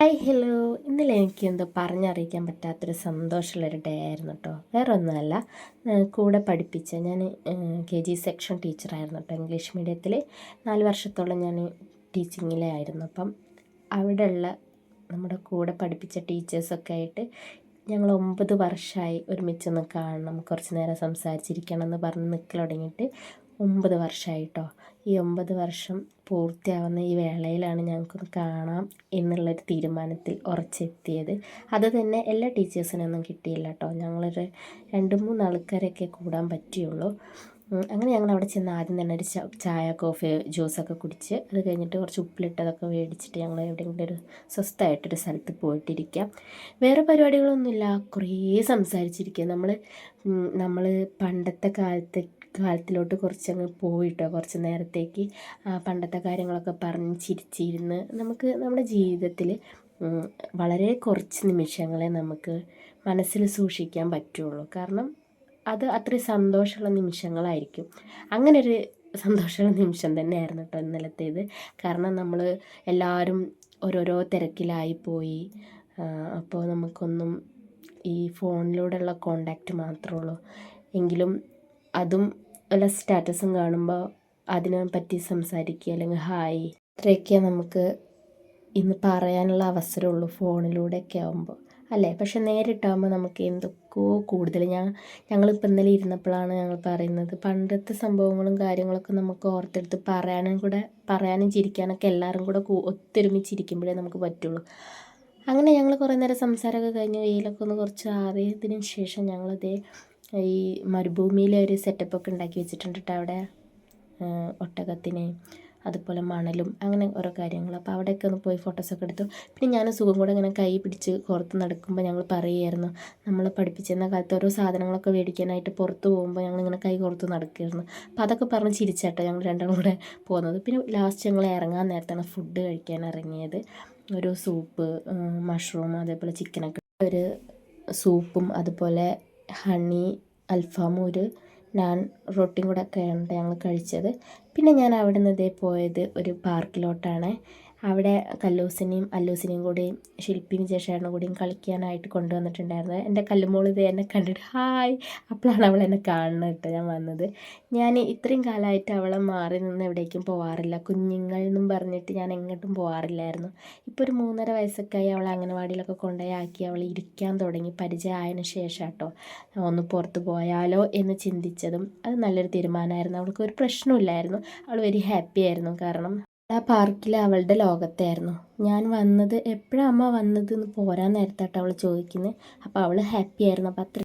Hi hello. ഇന്നലെ എനിക്ക് എന്തോ പറഞ്ഞറിയിക്കാൻ പറ്റാത്തൊരു സന്തോഷമുള്ളൊരു ഡേ ആയിരുന്നു കേട്ടോ. വേറെ ഒന്നുമല്ല, കൂടെ പഠിപ്പിച്ച ഞാൻ KG സെക്ഷൻ ടീച്ചറായിരുന്നു കേട്ടോ. ഇംഗ്ലീഷ് മീഡിയത്തിൽ 4 വർഷത്തോളം ഞാൻ ടീച്ചിങ്ങിലായിരുന്നു. അപ്പം അവിടെയുള്ള നമ്മുടെ കൂടെ പഠിപ്പിച്ച ടീച്ചേഴ്സൊക്കെ ആയിട്ട് ഞങ്ങൾ 9 വർഷമായി ഒരുമിച്ചൊന്ന് കാണണം, കുറച്ച് നേരം സംസാരിച്ചിരിക്കണം എന്ന് പറഞ്ഞ് നിൽക്കൽ തുടങ്ങിയിട്ട് 9 വർഷമായിട്ടോ. ഈ 9 വർഷം പൂർത്തിയാവുന്ന ഈ വേളയിലാണ് ഞങ്ങൾക്കൊന്ന് കാണാം എന്നുള്ളൊരു തീരുമാനത്തിൽ ഉറച്ചെത്തിയത്. അത് തന്നെ എല്ലാ ടീച്ചേഴ്സിനൊന്നും കിട്ടിയില്ല കേട്ടോ. ഞങ്ങളൊരു 2-3 ആൾക്കാരൊക്കെ കൂടാൻ പറ്റിയുള്ളൂ. അങ്ങനെ ഞങ്ങൾ അവിടെ ചെന്ന് ആദ്യം തന്നെ ഒരു ചായ കോഫി ജ്യൂസൊക്കെ കുടിച്ച് അത് കഴിഞ്ഞിട്ട് കുറച്ച് ഉപ്പിലിട്ടതൊക്കെ മേടിച്ചിട്ട് ഞങ്ങൾ എവിടെയെങ്കിലും ഒരു സ്വസ്ഥമായിട്ടൊരു സ്ഥലത്ത് പോയിട്ടിരിക്കാം. വേറെ പരിപാടികളൊന്നുമില്ല, കുറേ സംസാരിച്ചിരിക്കുക. നമ്മൾ പണ്ടത്തെ കാലത്തിലോട്ട് കുറച്ചങ്ങ് പോയിട്ടോ. കുറച്ച് നേരത്തേക്ക് പണ്ടത്തെ കാര്യങ്ങളൊക്കെ പറഞ്ഞ് ചിരിച്ചിരുന്ന് നമുക്ക് നമ്മുടെ ജീവിതത്തിൽ വളരെ കുറച്ച് നിമിഷങ്ങളെ നമുക്ക് മനസ്സിൽ സൂക്ഷിക്കാൻ പറ്റുള്ളൂ. കാരണം അത് അത്രയും സന്തോഷമുള്ള നിമിഷങ്ങളായിരിക്കും. അങ്ങനൊരു സന്തോഷമുള്ള നിമിഷം തന്നെയായിരുന്നു കേട്ടോ ഇന്നലത്തേത്. കാരണം നമ്മൾ എല്ലാവരും ഓരോരോ തിരക്കിലായിപ്പോയി. അപ്പോൾ നമുക്കൊന്നും ഈ ഫോണിലൂടെയുള്ള കോണ്ടാക്റ്റ് മാത്രമേ ഉള്ളൂ. എങ്കിലും അതും വല്ല സ്റ്റാറ്റസും കാണുമ്പോൾ അതിനെ പറ്റി സംസാരിക്കുക, അല്ലെങ്കിൽ ഹായ്, ഇത്രയൊക്കെ നമുക്ക് ഇന്ന് പറയാനുള്ള അവസരമുള്ളൂ ഫോണിലൂടെയൊക്കെ ആകുമ്പോൾ, അല്ലേ? പക്ഷെ നേരിട്ടാകുമ്പോൾ നമുക്ക് എന്തൊക്കെയോ കൂടുതൽ. ഞങ്ങളിപ്പോൾ ഇന്നലെ ഇരുന്നപ്പോഴാണ് ഞങ്ങൾ പറയുന്നത്, പണ്ടത്തെ സംഭവങ്ങളും കാര്യങ്ങളൊക്കെ നമുക്ക് ഓർത്തെടുത്ത് പറയാനും ചിരിക്കാനൊക്കെ എല്ലാവരും കൂടെ ഒത്തൊരുമിച്ചിരിക്കുമ്പോഴേ നമുക്ക് പറ്റുള്ളൂ. അങ്ങനെ ഞങ്ങൾ കുറേ നേരം സംസാരമൊക്കെ കഴിഞ്ഞ് വെയിലൊക്കെ ഒന്ന് കുറച്ച് ആറിയതിന് ശേഷം ഞങ്ങളതേ ഈ മരുഭൂമിയിലെ ഒരു സെറ്റപ്പൊക്കെ ഉണ്ടാക്കി വെച്ചിട്ടുണ്ട് കേട്ടോ അവിടെ. ഒട്ടകത്തിന് അതുപോലെ മണലും അങ്ങനെ ഓരോ കാര്യങ്ങൾ. അപ്പോൾ അവിടെയൊക്കെ ഒന്ന് പോയി ഫോട്ടോസൊക്കെ എടുത്തു. പിന്നെ ഞാൻ സുഖം കൂടെ ഇങ്ങനെ കൈ പിടിച്ച് പുറത്ത് നടക്കുമ്പോൾ ഞങ്ങൾ പറയുമായിരുന്നു, നമ്മൾ പഠിപ്പിച്ചിരുന്ന കാലത്ത് ഓരോ സാധനങ്ങളൊക്കെ മേടിക്കാനായിട്ട് പുറത്ത് പോകുമ്പോൾ ഞങ്ങളിങ്ങനെ കൈ പുറത്ത് നടക്കുമായിരുന്നു. അപ്പോൾ അതൊക്കെ പറഞ്ഞ് ചിരിച്ചാട്ടോ ഞങ്ങൾ രണ്ടാളും കൂടെ പോകുന്നത്. പിന്നെ ലാസ്റ്റ് ഞങ്ങൾ ഇറങ്ങാൻ നേരത്താണ് ഫുഡ് കഴിക്കാൻ ഇറങ്ങിയത്. ഒരു സൂപ്പ്, മഷ്റൂം, അതേപോലെ ചിക്കനൊക്കെ ഒരു സൂപ്പും അതുപോലെ ഹണി അൽഫാമും ഒരു നാൻ റൊട്ടിയും കൂടെ ഒക്കെയാണ് ഞങ്ങൾ കഴിച്ചത്. പിന്നെ ഞാൻ അവിടെ നിന്ന് പോയത് ഒരു പാർക്കിലോട്ടാണ്. അവിടെ കല്ലൂസിനെയും അല്ലൂസിനെയും കൂടി ശില്പിയും ജേഷേട്ടനും കൂടിയും കളിക്കാനായിട്ട് കൊണ്ടുവന്നിട്ടുണ്ടായിരുന്നത്. എൻ്റെ കല്ലുമോൾ എന്നെ കണ്ടിട്ട് ഹായ്, അപ്പോഴാണ് അവൾ എന്നെ കാണുന്നത് കേട്ടോ. ഞാൻ വന്നത്, ഞാൻ ഇത്രയും കാലമായിട്ട് അവളെ മാറി നിന്ന് എവിടേക്കും പോകാറില്ല. കുഞ്ഞുങ്ങൾ എന്നും പറഞ്ഞിട്ട് ഞാൻ എങ്ങോട്ടും പോകാറില്ലായിരുന്നു. ഇപ്പോൾ ഒരു 3.5 വയസ്സൊക്കെ ആയി അവളെ അംഗനവാടിയിലൊക്കെ കൊണ്ടുപോയി ആക്കി അവൾ ഇരിക്കാൻ തുടങ്ങി. പരിചയമായതിനു ശേഷം കേട്ടോ ഒന്ന് പുറത്ത് പോയാലോ എന്ന് ചിന്തിച്ചതും. അത് നല്ലൊരു തീരുമാനമായിരുന്നു. അവൾക്ക് ഒരു പ്രശ്നമില്ലായിരുന്നു. അവൾ വെരി ഹാപ്പി ആയിരുന്നു. കാരണം ആ പാർക്കിൽ അവളുടെ ലോകത്തായിരുന്നു. ഞാൻ വന്നത് എപ്പോഴാണ് അമ്മ വന്നത് എന്ന് പോരാൻ നേരത്തായിട്ട് അവൾ ചോദിക്കുന്നത്. അപ്പോൾ അവൾ ഹാപ്പി ആയിരുന്നു. അപ്പോൾ അത്ര